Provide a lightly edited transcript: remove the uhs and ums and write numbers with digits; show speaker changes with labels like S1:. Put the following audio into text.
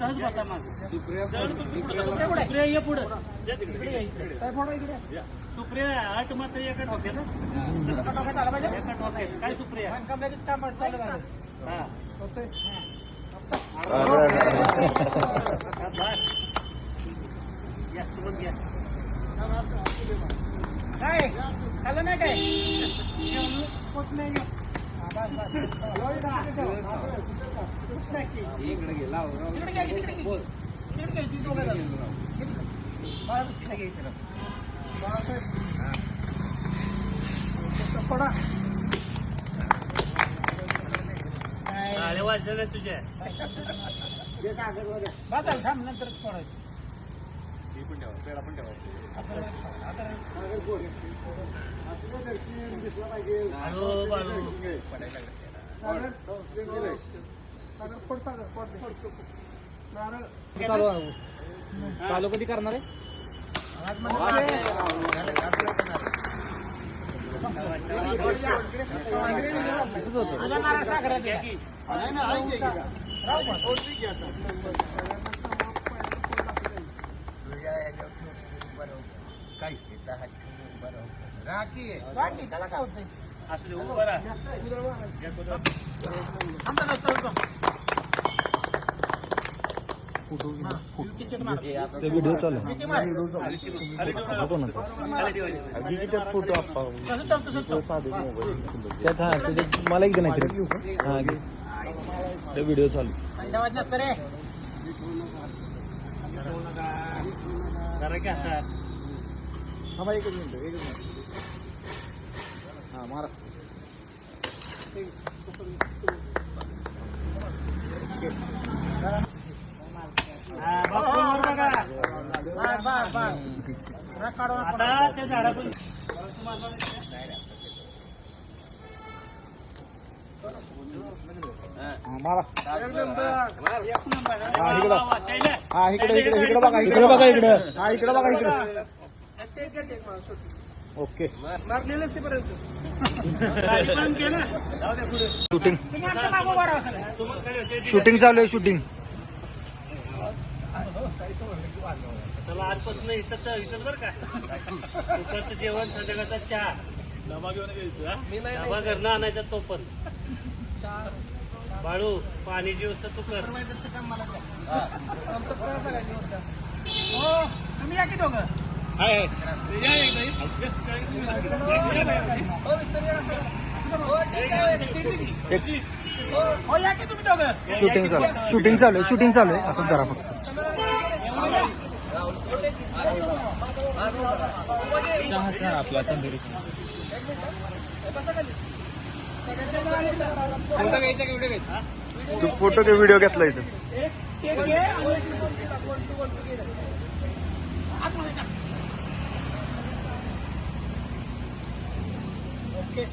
S1: सहज बसा मग. सुप्रिया ये पुढे. सुप्रिया आठ मात्र एका ठोक्यात एका ठोक्यात काय सुप्रिया काम चालू झालं. हा या सोबत घ्या. काय खाल्लं नाही काय पोट नाही. इकडे गेला टाळ्या वाजल्या नाही तुझ्या. थांब नंतरच पडायचं.
S2: चालू कधी करणार आहे?
S1: राखी त्याला काय होत नाही. असू दे उभं राहा.
S2: व्हिडिओ चालू फोटो मला एक नाही व्हिडिओ चालू. एकच मिनिट हा मारा.
S1: आता त्या झाडातून
S2: मारा.
S1: हा
S2: इकडे बघा इकडे बघा इकडे. हा इकडे बघा इकडे. ओके शूटिंग शूटिंग चालू आहे. शूटिंग
S1: चला आजपासून इथंच बरं का. दुपारचं जेवण संध्याकाळचा चहा डबा घेऊन डबा घरनं आणायचा तो पण. बाळू पाण्याची व्यवस्था तू कर. तुम्ही या की दोघं
S2: शूटिंग चालू आहे. असं जरा फक्त चहा आपला तंदुरी. तू फोटो का व्हिडिओ घेतला इथं.
S1: ओके